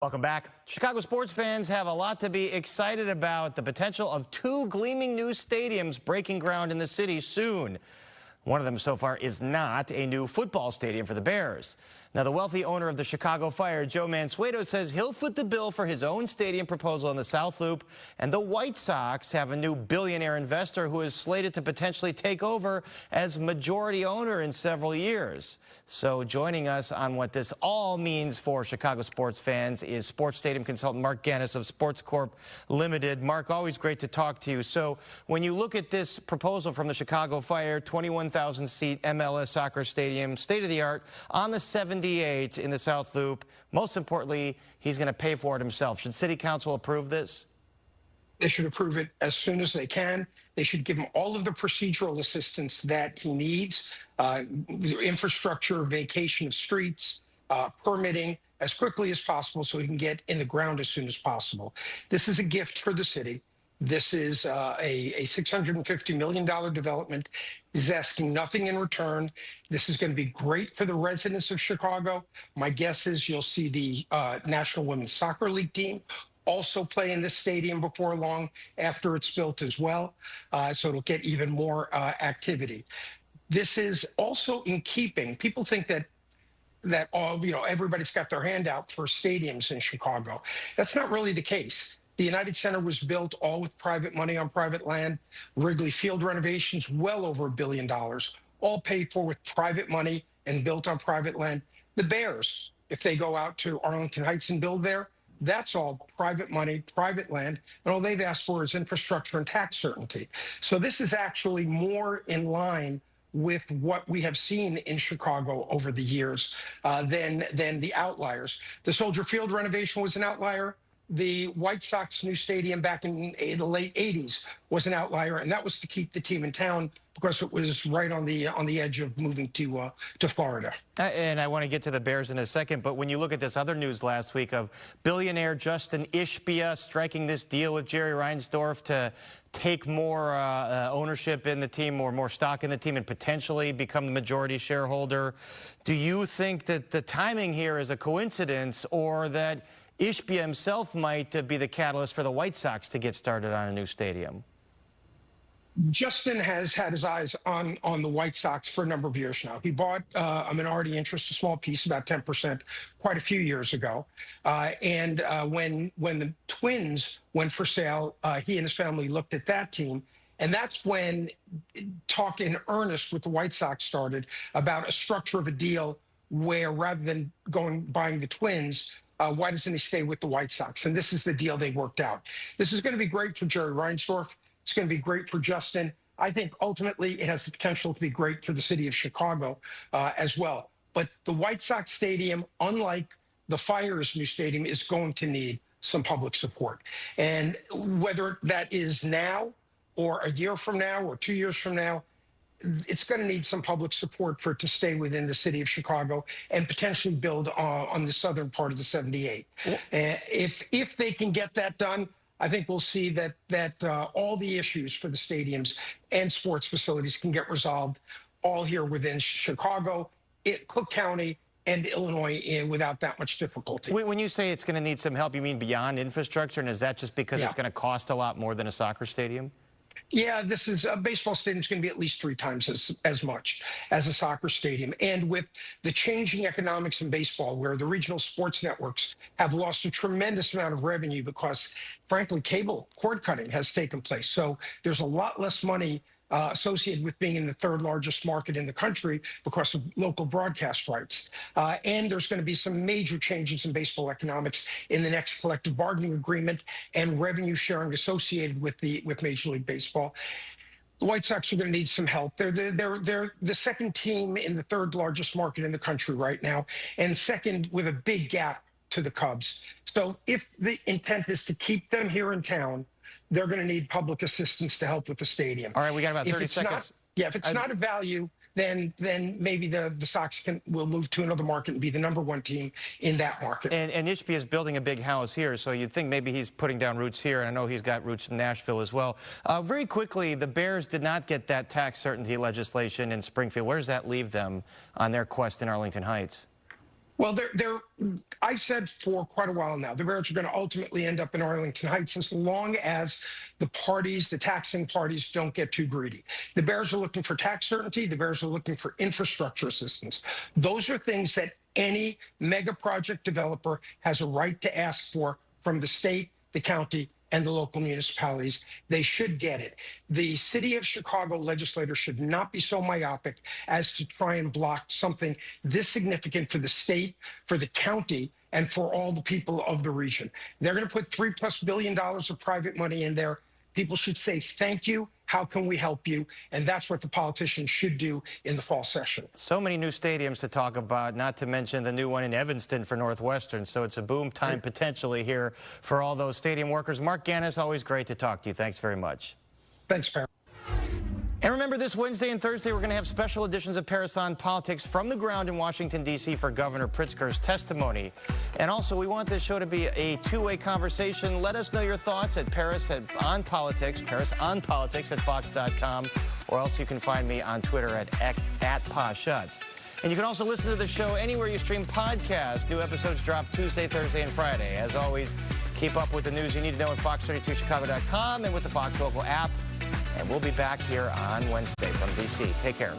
Welcome back. Chicago sports fans have a lot to be excited about. The potential of two gleaming new stadiums breaking ground in the city soon. One of them so far is not a new football stadium for the Bears. Now, the wealthy owner of the Chicago Fire, Joe Mansueto, says he'll foot the bill for his own stadium proposal in the South Loop. And the White Sox have a new billionaire investor who is slated to potentially take over as majority owner in several years. So joining us on what this all means for Chicago sports fans is sports stadium consultant Mark Gannis of Sports Corp Limited. Mark, always great to talk to you. So when you look at this proposal from the Chicago Fire, 21,000-seat MLS soccer stadium, state-of-the-art, on the 78 in the South Loop, most importantly, he's going to pay for it himself. Should City Council approve this? They should approve it as soon as they can. They should give him all of the procedural assistance that he needs, infrastructure, vacation of streets, permitting as quickly as possible so he can get in the ground as soon as possible. This is a gift for the city. This is a $650 million development. He's asking nothing in return. This is going to be great for the residents of Chicago. My guess is you'll see the National Women's Soccer League team also play in this stadium before long after it's built as well. So it'll get even more activity. This is also in keeping. People think that everybody's got their hand out for stadiums in Chicago. That's not really the case. The United Center was built all with private money on private land. Wrigley Field renovations, well over $1 billion, all paid for with private money and built on private land. The Bears, if they go out to Arlington Heights and build there, that's all private money, private land, and all they've asked for is infrastructure and tax certainty. So this is actually more in line with what we have seen in Chicago over the years than the outliers. The Soldier Field renovation was an outlier. The White Sox new stadium back in the late 80s was an outlier, and that was to keep the team in town because it was right on the edge of moving to Florida. And I want to get to the Bears in a second, but when you look at this other news last week of billionaire Justin Ishbia striking this deal with Jerry Reinsdorf to take more ownership in the team or more stock in the team and potentially become the majority shareholder, do you think that the timing here is a coincidence, or that Ishbia himself might be the catalyst for the White Sox to get started on a new stadium? Justin has had his eyes on the White Sox for a number of years now. He bought a minority interest, a small piece, about 10%, quite a few years ago. When the Twins went for sale, he and his family looked at that team. And that's when talk in earnest with the White Sox started about a structure of a deal where, rather than buying the Twins, why doesn't he stay with the White Sox? And this is the deal they worked out. This is going to be great for Jerry Reinsdorf. It's going to be great for Justin. I think ultimately it has the potential to be great for the city of Chicago as well. But the White Sox stadium, unlike the Fire's new stadium, is going to need some public support. And whether that is now or a year from now or 2 years from now, it's going to need some public support for it to stay within the city of Chicago and potentially build on the southern part of the 78. If they can get that done, I think we'll see that all the issues for the stadiums and sports facilities can get resolved all here within Chicago, Cook County, and Illinois without that much difficulty. When you say it's going to need some help, you mean beyond infrastructure? And is that just because it's going to cost a lot more than a soccer stadium? Yeah, this is a baseball stadium is going to be at least 3 times as much as a soccer stadium. And with the changing economics in baseball, where the regional sports networks have lost a tremendous amount of revenue because, frankly, cable cord cutting has taken place. So there's a lot less money associated with being in the 3rd largest market in the country because of local broadcast rights. And there's going to be some major changes in baseball economics in the next collective bargaining agreement and revenue sharing associated with Major League Baseball. The White Sox are going to need some help. They're the second team in the 3rd largest market in the country right now, and second with a big gap to the Cubs. So if the intent is to keep them here in town, they're going to need public assistance to help with the stadium. All right, we got about 30 seconds. If it's not a value, then maybe the Sox will move to another market and be the #1 team in that market. And Ishbia is building a big house here, so you'd think maybe he's putting down roots here. And I know he's got roots in Nashville as well. Very quickly, the Bears did not get that tax certainty legislation in Springfield. Where does that leave them on their quest in Arlington Heights? Well, I said for quite a while now, the Bears are going to ultimately end up in Arlington Heights as long as the taxing parties don't get too greedy. The Bears are looking for tax certainty. The Bears are looking for infrastructure assistance. Those are things that any mega project developer has a right to ask for from the state, the county, and the local municipalities. They should get it. The city of Chicago legislators should not be so myopic as to try and block something this significant for the state, for the county, and for all the people of the region. They're going to put $3+ billion of private money in there. People should say, thank you. How can we help you? And that's what the politicians should do in the fall session. So many new stadiums to talk about, not to mention the new one in Evanston for Northwestern. So it's a boom time potentially here for all those stadium workers. Mark Gannis, always great to talk to you. Thanks very much. Thanks, Pat. And remember, this Wednesday and Thursday, we're going to have special editions of Paris on Politics from the ground in Washington, D.C. for Governor Pritzker's testimony. And also, we want this show to be a two-way conversation. Let us know your thoughts at Paris on Politics at Fox.com, or else you can find me on Twitter at @PaSchutz. And you can also listen to the show anywhere you stream podcasts. New episodes drop Tuesday, Thursday, and Friday. As always, keep up with the news you need to know at Fox32Chicago.com and with the Fox Local app. And we'll be back here on Wednesday from D.C. Take care.